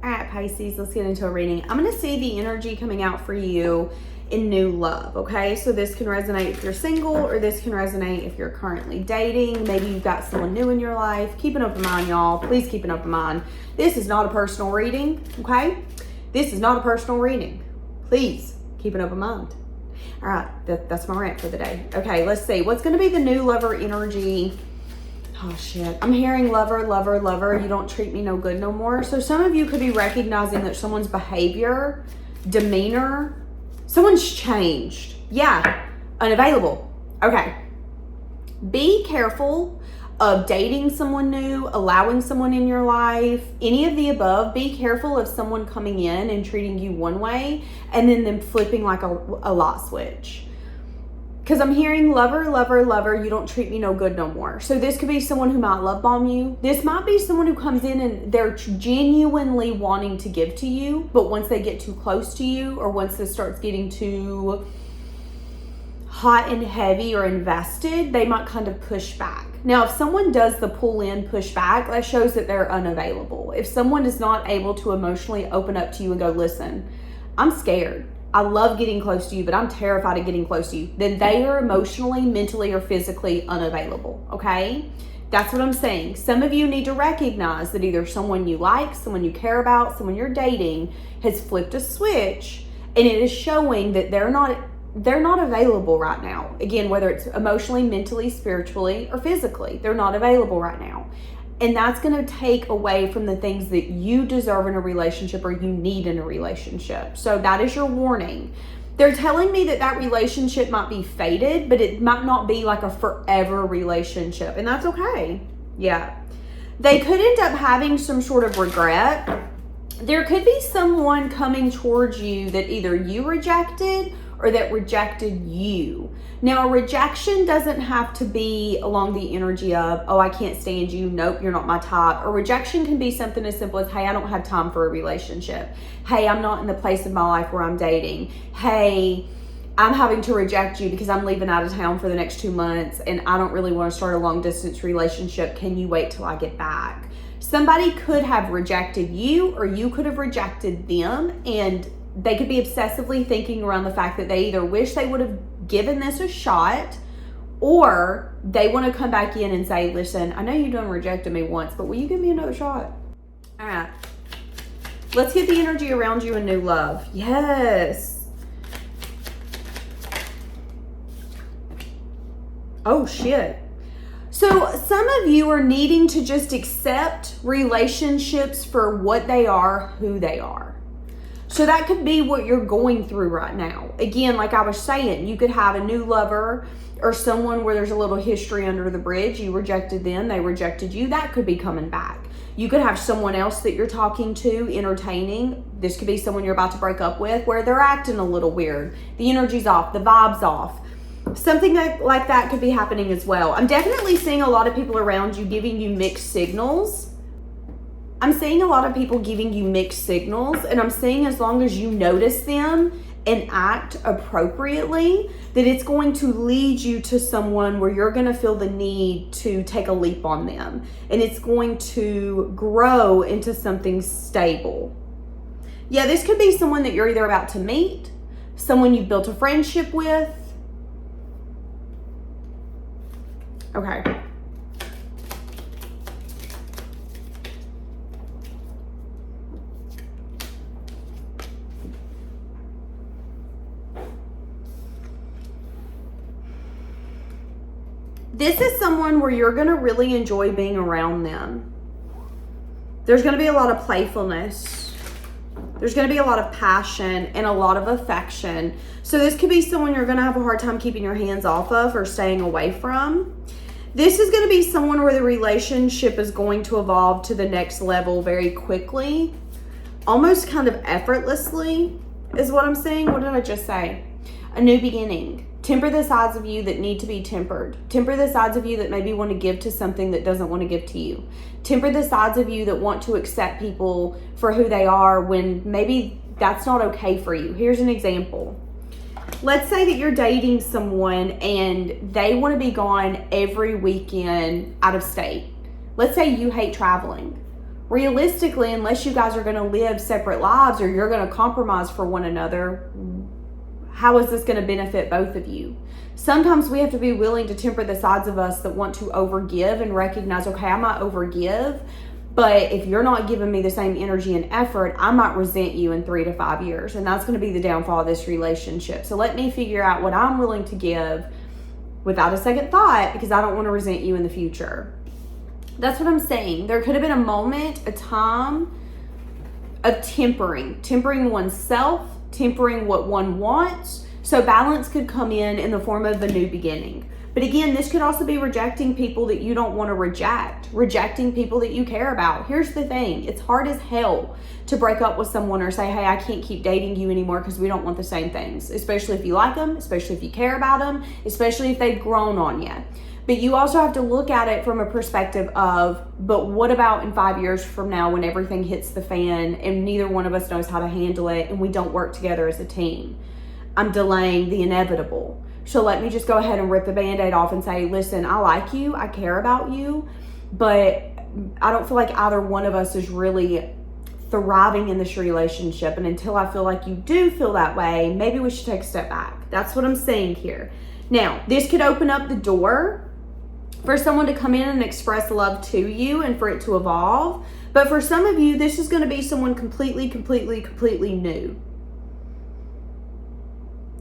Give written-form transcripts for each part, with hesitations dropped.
All right, Pisces, let's get into a reading. I'm going to see the energy coming out for you in new love, okay? So this can resonate if you're single, or this can resonate if you're currently dating. Maybe you've got someone new in your life. Keep an open mind, y'all. Please keep an open mind. This is not a personal reading, okay? This is not a personal reading. Please keep an open mind. All right, that's my rant for the day. Okay, let's see. What's going to be the new lover energy? Oh, shit. I'm hearing lover, lover, lover. You don't treat me no good no more. So some of you could be recognizing that someone's behavior, demeanor, someone's changed. Yeah, unavailable. Okay. Be careful of dating someone new, allowing someone in your life, any of the above. Be careful of someone coming in and treating you one way and then them flipping like a light switch. Because I'm hearing lover, lover, lover, you don't treat me no good no more. So this could be someone who might love bomb you. This might be someone who comes in and they're genuinely wanting to give to you, but once they get too close to you, or once this starts getting too hot and heavy or invested, they might kind of push back. Now, if someone does the pull in, push back, that shows that they're unavailable. If someone is not able to emotionally open up to you and go, listen, I'm scared. I love getting close to you, but I'm terrified of getting close to you, then they are emotionally, mentally, or physically unavailable, okay? That's what I'm saying. Some of you need to recognize that either someone you like, someone you care about, someone you're dating has flipped a switch, and it is showing that they're not available right now. Again, whether it's emotionally, mentally, spiritually, or physically, they're not available right now. And that's going to take away from the things that you deserve in a relationship or you need in a relationship. So that is your warning. They're telling me that that relationship might be fated, but it might not be like a forever relationship. And that's okay. Yeah. They could end up having some sort of regret. There could be someone coming towards you that either you rejected or that rejected you. Now, a rejection doesn't have to be along the energy of, oh, I can't stand you. Nope, you're not my type. A rejection can be something as simple as, hey, I don't have time for a relationship. Hey, I'm not in the place of my life where I'm dating. Hey, I'm having to reject you because I'm leaving out of town for the next 2 months and I don't really want to start a long distance relationship. Can you wait till I get back? Somebody could have rejected you, or you could have rejected them, and they could be obsessively thinking around the fact that they either wish they would have given this a shot, or they want to come back in and say, listen, I know you done rejected me once, but will you give me another shot? All right. Let's get the energy around you in new love. Yes. Oh, shit. So some of you are needing to just accept relationships for what they are, who they are. So that could be what you're going through right now. Again, like I was saying, you could have a new lover or someone where there's a little history under the bridge. You rejected them, they rejected you. That could be coming back. You could have someone else that you're talking to, entertaining. This could be someone you're about to break up with where they're acting a little weird. The energy's off, the vibe's off. Something like that could be happening as well. I'm definitely seeing a lot of people around you giving you mixed signals. I'm seeing a lot of people giving you mixed signals, and I'm seeing as long as you notice them and act appropriately, that it's going to lead you to someone where you're going to feel the need to take a leap on them, and it's going to grow into something stable. Yeah, this could be someone that you're either about to meet, someone you've built a friendship with. Okay. This is someone where you're going to really enjoy being around them. There's going to be a lot of playfulness. There's going to be a lot of passion and a lot of affection. So this could be someone you're going to have a hard time keeping your hands off of or staying away from. This is going to be someone where the relationship is going to evolve to the next level very quickly, almost kind of effortlessly is what I'm saying. What did I just say? A new beginning. Temper the sides of you that need to be tempered. Temper the sides of you that maybe want to give to something that doesn't want to give to you. Temper the sides of you that want to accept people for who they are when maybe that's not okay for you. Here's an example. Let's say that you're dating someone and they want to be gone every weekend out of state. Let's say you hate traveling. realistically, unless you guys are going to live separate lives or you're going to compromise for one another, how is this going to benefit both of you? Sometimes we have to be willing to temper the sides of us that want to overgive and recognize, okay, I might overgive, but if you're not giving me the same energy and effort, I might resent you in 3 to 5 years. And that's going to be the downfall of this relationship. So let me figure out what I'm willing to give without a second thought, because I don't want to resent you in the future. That's what I'm saying. There could have been a moment, a time of tempering oneself, tempering what one wants. So balance could come in the form of a new beginning. But again, this could also be rejecting people that you don't want to reject, rejecting people that you care about. Here's the thing. It's hard as hell to break up with someone or say, hey, I can't keep dating you anymore because we don't want the same things, especially if you like them, especially if you care about them, especially if they've grown on you. But you also have to look at it from a perspective of, but what about in 5 years from now when everything hits the fan and neither one of us knows how to handle it and we don't work together as a team? I'm delaying the inevitable. So let me just go ahead and rip the Band-Aid off and say, listen, I like you, I care about you, but I don't feel like either one of us is really thriving in this relationship. And until I feel like you do feel that way, maybe we should take a step back. That's what I'm saying here. Now, this could open up the door for someone to come in and express love to you and for it to evolve. But for some of you, this is going to be someone completely new.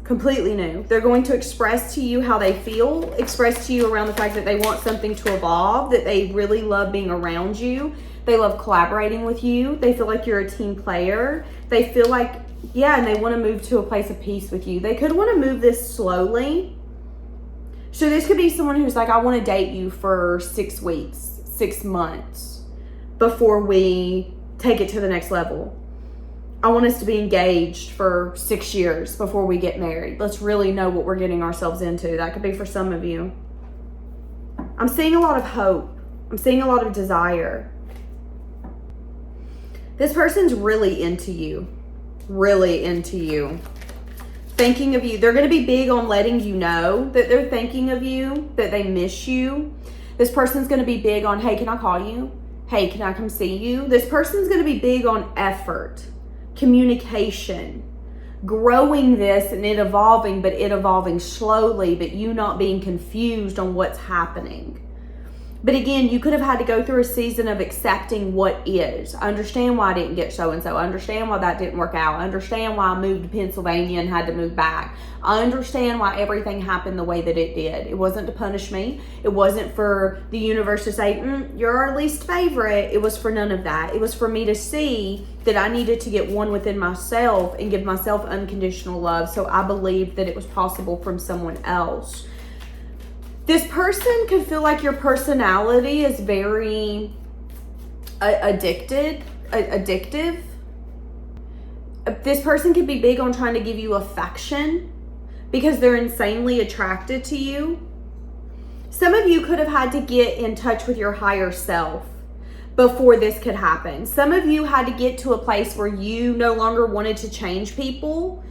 Completely new. They're going to express to you how they feel, express to you around the fact that they want something to evolve, that they really love being around you. They love collaborating with you. They feel like you're a team player. They feel like, yeah, and they want to move to a place of peace with you. They could want to move this slowly. So this could be someone who's like, I want to date you for 6 weeks, 6 months before we take it to the next level. I want us to be engaged for 6 years before we get married. Let's really know what we're getting ourselves into. That could be for some of you. I'm seeing a lot of hope. I'm seeing a lot of desire. This person's really into you. Really into you. Thinking of you. They're going to be big on letting you know that they're thinking of you, that they miss you. This person's going to be big on, hey, can I call you? Hey, can I come see you? This person's going to be big on effort, communication, growing this and it evolving, but it evolving slowly, but you not being confused on what's happening. But again, you could have had to go through a season of accepting what is. I understand why I didn't get so-and-so. I understand why that didn't work out. I understand why I moved to Pennsylvania and had to move back. I understand why everything happened the way that it did. It wasn't to punish me. It wasn't for the universe to say, you're our least favorite. It was for none of that. It was for me to see that I needed to get one within myself and give myself unconditional love. So I believed that it was possible from someone else. This person could feel like your personality is very addictive. This person could be big on trying to give you affection because they're insanely attracted to you. Some of you could have had to get in touch with your higher self before this could happen. Some of you had to get to a place where you no longer wanted to change people.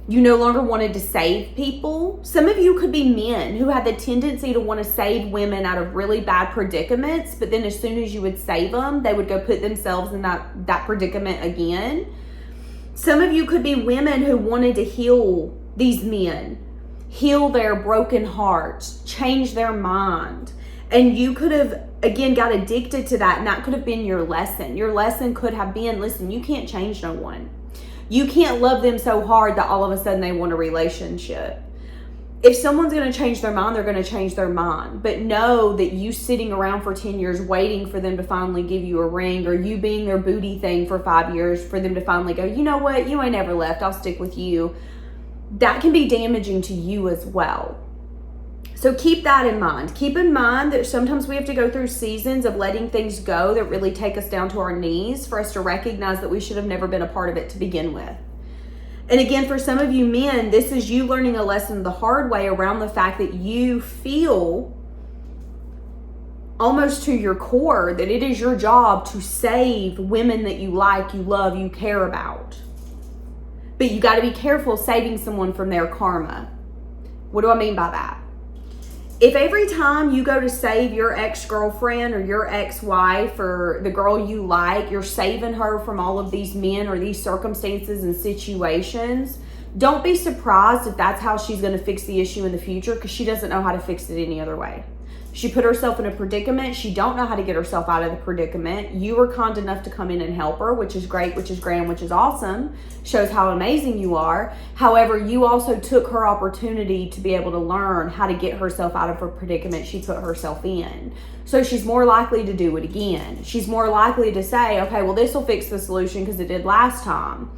You no longer wanted to save people. Some of you could be men who had the tendency to want to save women out of really bad predicaments, but then as soon as you would save them, they would go put themselves in that predicament again. Some of you could be women who wanted to heal these men, heal their broken hearts, change their mind. And you could have, again, got addicted to that, and that could have been your lesson. Your lesson could have been, listen, you can't change no one. You can't love them so hard that all of a sudden they want a relationship. If someone's going to change their mind, they're going to change their mind. But know that you sitting around for 10 years waiting for them to finally give you a ring, or you being their booty thing for 5 years for them to finally go, you know what, you ain't never left, I'll stick with you. That can be damaging to you as well. So keep that in mind. Keep in mind that sometimes we have to go through seasons of letting things go that really take us down to our knees for us to recognize that we should have never been a part of it to begin with. And again, for some of you men, this is you learning a lesson the hard way around the fact that you feel almost to your core that it is your job to save women that you like, you love, you care about. But you got to be careful saving someone from their karma. What do I mean by that? If every time you go to save your ex-girlfriend or your ex-wife or the girl you like, you're saving her from all of these men or these circumstances and situations, don't be surprised if that's how she's going to fix the issue in the future, because she doesn't know how to fix it any other way. She put herself in a predicament. She don't know how to get herself out of the predicament. You were kind enough to come in and help her, which is great, which is grand, which is awesome. Shows how amazing you are. However, you also took her opportunity to be able to learn how to get herself out of her predicament she put herself in. So she's more likely to do it again. She's more likely to say, okay, well, this will fix the solution because it did last time.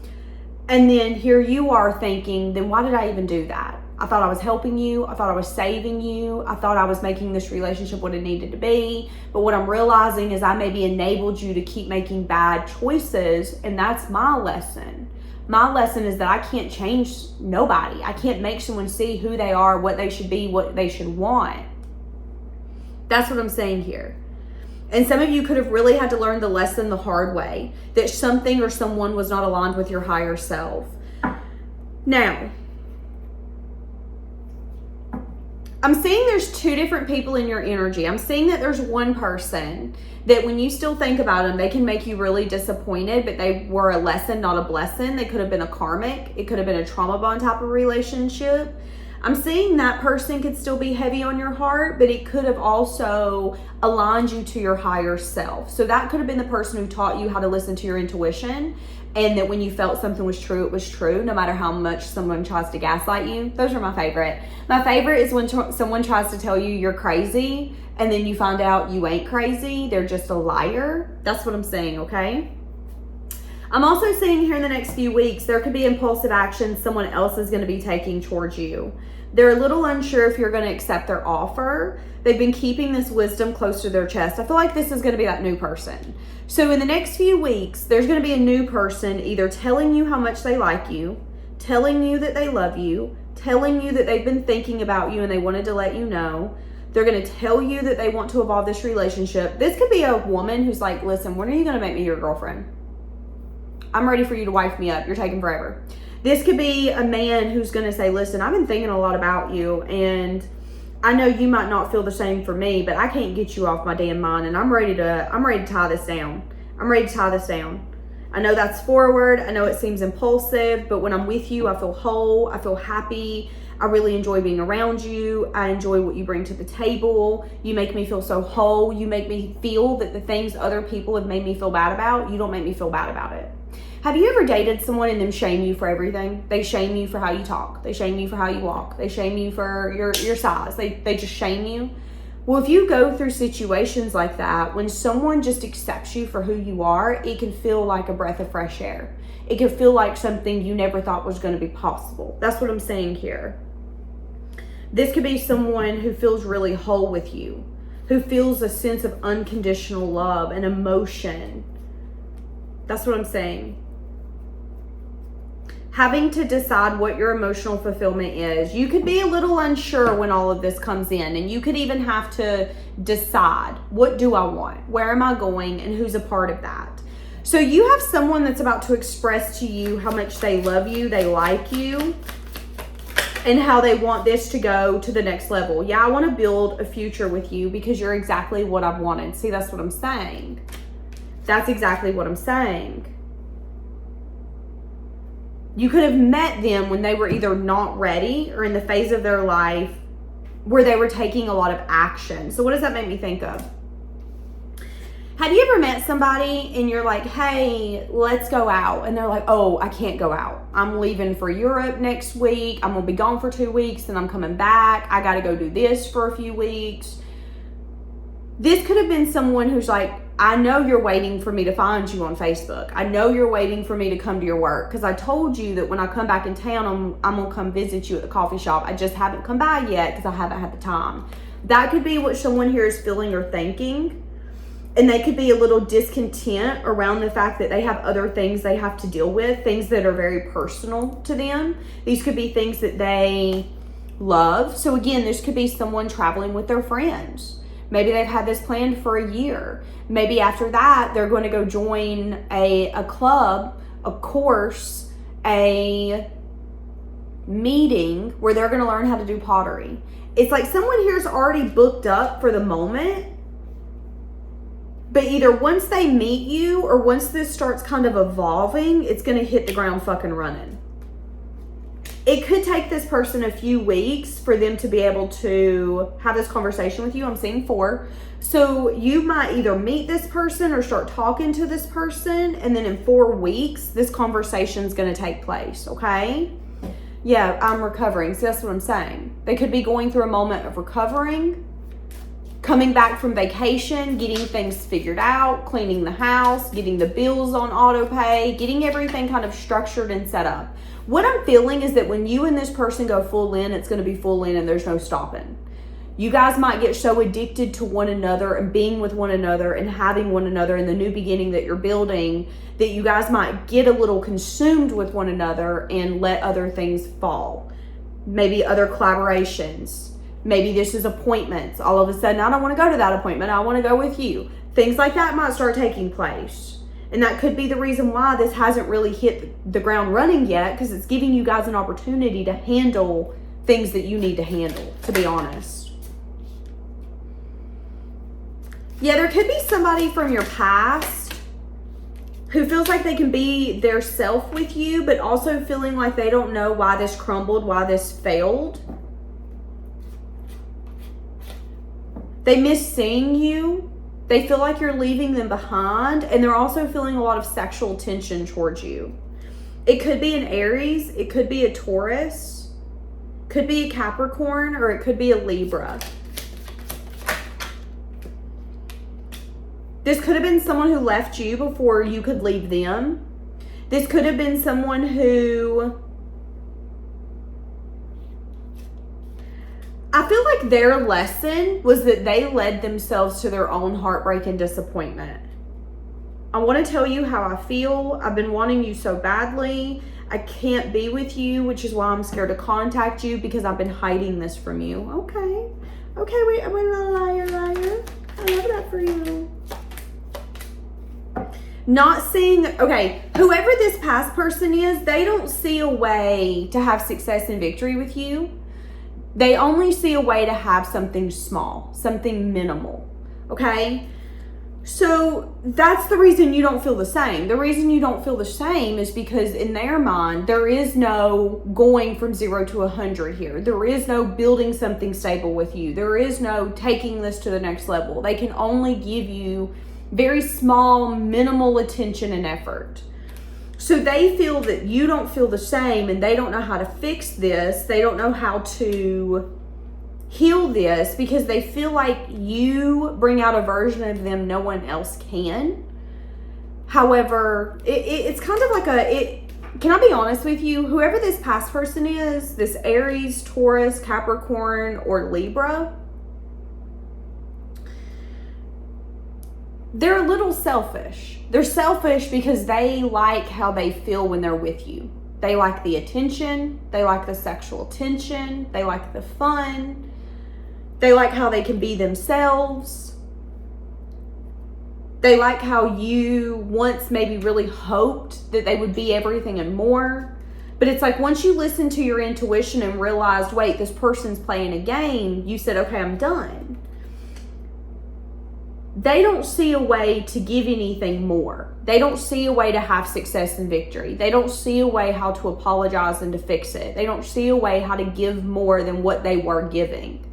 And then here you are thinking, then why did I even do that? I thought I was helping you. I thought I was saving you. I thought I was making this relationship what it needed to be. But what I'm realizing is I maybe enabled you to keep making bad choices. And that's my lesson. My lesson is that I can't change nobody. I can't make someone see who they are, what they should be, what they should want. That's what I'm saying here. And some of you could have really had to learn the lesson the hard way, that something or someone was not aligned with your higher self. Now, I'm seeing there's two different people in your energy. I'm seeing that there's one person that when you still think about them, they can make you really disappointed, but they were a lesson, not a blessing. They could have been a karmic. It could have been a trauma bond type of relationship. I'm seeing that person could still be heavy on your heart, but it could have also aligned you to your higher self. So that could have been the person who taught you how to listen to your intuition, and that when you felt something was true, it was true, no matter how much someone tries to gaslight you. Those are my favorite. My favorite is when someone tries to tell you you're crazy, and then you find out you ain't crazy. They're just a liar. That's what I'm saying, okay? I'm also seeing here in the next few weeks, there could be impulsive action someone else is going to be taking towards you. They're a little unsure if you're going to accept their offer. They've been keeping this wisdom close to their chest. I feel like this is going to be that new person. So in the next few weeks, there's going to be a new person either telling you how much they like you, telling you that they love you, telling you that they've been thinking about you and they wanted to let you know. They're going to tell you that they want to evolve this relationship. This could be a woman who's like, listen, when are you going to make me your girlfriend? I'm ready for you to wife me up. You're taking forever. This could be a man who's going to say, listen, I've been thinking a lot about you, and I know you might not feel the same for me, but I can't get you off my damn mind, and I'm ready to tie this down. I'm ready to tie this down. I know that's forward. I know it seems impulsive, but when I'm with you, I feel whole. I feel happy. I really enjoy being around you. I enjoy what you bring to the table. You make me feel so whole. You make me feel that the things other people have made me feel bad about, you don't make me feel bad about it. Have you ever dated someone and them shame you for everything? They shame you for how you talk. They shame you for how you walk. They shame you for your size. They just shame you. Well, if you go through situations like that, when someone just accepts you for who you are, it can feel like a breath of fresh air. It can feel like something you never thought was going to be possible. That's what I'm saying here. This could be someone who feels really whole with you, who feels a sense of unconditional love and emotion. That's what I'm saying. Having to decide what your emotional fulfillment is. You could be a little unsure when all of this comes in, and you could even have to decide, what do I want? Where am I going? And who's a part of that? So you have someone that's about to express to you how much they love you, they like you, and how they want this to go to the next level. Yeah, I want to build a future with you because you're exactly what I've wanted. See, that's what I'm saying. That's exactly what I'm saying. You could have met them when they were either not ready or in the phase of their life where they were taking a lot of action. So what does that make me think of? Have you ever met somebody and you're like, hey, let's go out? And they're like, oh, I can't go out. I'm leaving for Europe next week. I'm going to be gone for 2 weeks and I'm coming back. I got to go do this for a few weeks. This could have been someone who's like, I know you're waiting for me to find you on Facebook. I know you're waiting for me to come to your work because I told you that when I come back in town, I'm going to come visit you at the coffee shop. I just haven't come by yet because I haven't had the time. That could be what someone here is feeling or thinking. And they could be a little discontent around the fact that they have other things they have to deal with, things that are very personal to them. These could be things that they love. So again, this could be someone traveling with their friends. Maybe they've had this planned for a year. Maybe after that, they're going to go join a club, a course, a meeting where they're going to learn how to do pottery. It's like someone here's already booked up for the moment, but either once they meet you or once this starts kind of evolving, it's going to hit the ground fucking running. It could take this person a few weeks for them to be able to have this conversation with you. I'm seeing 4. So you might either meet this person or start talking to this person, and then in 4 weeks, this conversation is going to take place, okay? Yeah, I'm recovering. So that's what I'm saying. They could be going through a moment of recovering, coming back from vacation, getting things figured out, cleaning the house, getting the bills on auto pay, getting everything kind of structured and set up. What I'm feeling is that when you and this person go full in, it's going to be full in and there's no stopping. You guys might get so addicted to one another and being with one another and having one another in the new beginning that you're building that you guys might get a little consumed with one another and let other things fall. Maybe other collaborations. Maybe this is appointments. All of a sudden, I don't want to go to that appointment. I want to go with you. Things like that might start taking place. And that could be the reason why this hasn't really hit the ground running yet, because it's giving you guys an opportunity to handle things that you need to handle, to be honest. Yeah, there could be somebody from your past who feels like they can be their self with you, but also feeling like they don't know why this crumbled, why this failed. They miss seeing you. They feel like you're leaving them behind, and they're also feeling a lot of sexual tension towards you. It could be an Aries, it could be a Taurus, could be a Capricorn, or it could be a Libra. This could have been someone who left you before you could leave them. This could have been someone who, I feel like their lesson was that they led themselves to their own heartbreak and disappointment. I want to tell you how I feel. I've been wanting you so badly. I can't be with you, which is why I'm scared to contact you, because I've been hiding this from you. Okay. Okay, wait, I'm a liar. I love that for you. Not seeing, okay, whoever this past person is, they don't see a way to have success and victory with you. They only see a way to have something small, something minimal, okay? So that's the reason you don't feel the same. The reason you don't feel the same is because in their mind, there is no going from 0 to 100 here. There is no building something stable with you. There is no taking this to the next level. They can only give you very small, minimal attention and effort. So they feel that you don't feel the same, and they don't know how to fix this. They don't know how to heal this because they feel like you bring out a version of them no one else can. However, it's kind of like can I be honest with you? Whoever this past person is, this Aries, Taurus, Capricorn, or Libra, they're a little selfish. They're selfish because they like how they feel when they're with you. They like the attention. They like the sexual tension. They like the fun. They like how they can be themselves. They like how you once maybe really hoped that they would be everything and more. But it's like once you listen to your intuition and realized, wait, this person's playing a game, you said, okay, I'm done. They don't see a way to give anything more. They don't see a way to have success and victory. They don't see a way how to apologize and to fix it. They don't see a way how to give more than what they were giving.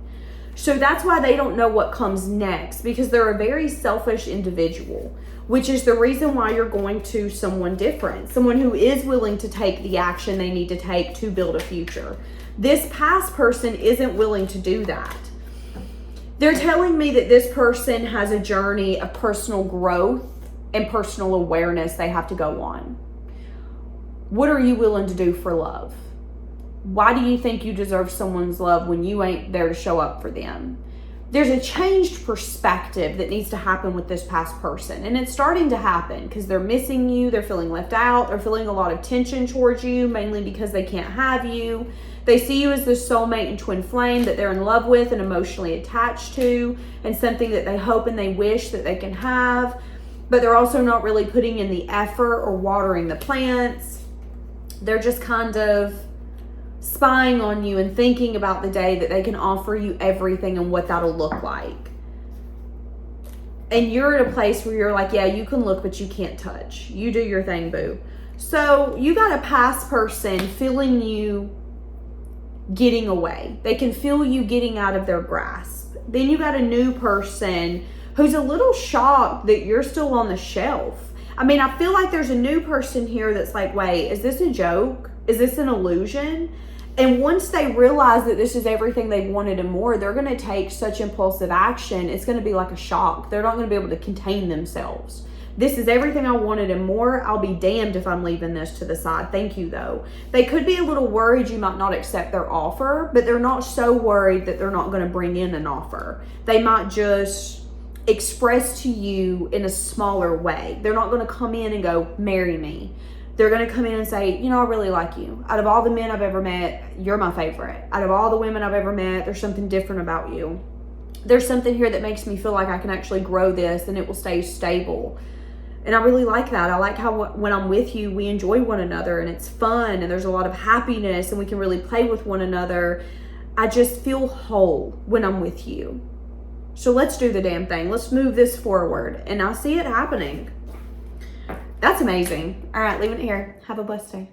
So that's why they don't know what comes next, because they're a very selfish individual, which is the reason why you're going to someone different, someone who is willing to take the action they need to take to build a future. This past person isn't willing to do that. They're telling me that this person has a journey of personal growth and personal awareness they have to go on. What are you willing to do for love? Why do you think you deserve someone's love when you ain't there to show up for them? There's a changed perspective that needs to happen with this past person. And it's starting to happen because they're missing you. They're feeling left out. They're feeling a lot of tension towards you, mainly because they can't have you. They see you as the soulmate and twin flame that they're in love with and emotionally attached to, and something that they hope and they wish that they can have. But they're also not really putting in the effort or watering the plants. They're just kind of spying on you and thinking about the day that they can offer you everything and what that'll look like. And you're at a place where you're like, yeah, you can look, but you can't touch. You do your thing, boo. So you got a past person feeling you getting away. They can feel you getting out of their grasp. Then you got a new person who's a little shocked that you're still on the shelf. I mean, I feel like there's a new person here that's like, wait, is this a joke? Is this an illusion? And once they realize that this is everything they wanted and more, they're going to take such impulsive action. It's going to be like a shock. They're not going to be able to contain themselves. This is everything I wanted and more. I'll be damned if I'm leaving this to the side. Thank you, though. They could be a little worried you might not accept their offer, but they're not so worried that they're not going to bring in an offer. They might just express to you in a smaller way. They're not going to come in and go, marry me. They're going to come in and say, you know, I really like you. Out of all the men I've ever met, you're my favorite. Out of all the women I've ever met, there's something different about you. There's something here that makes me feel like I can actually grow this and it will stay stable. And I really like that. I like how when I'm with you, we enjoy one another and it's fun and there's a lot of happiness and we can really play with one another. I just feel whole when I'm with you. So let's do the damn thing. Let's move this forward. And I see it happening. That's amazing. All right, leaving it here. Have a blessed day.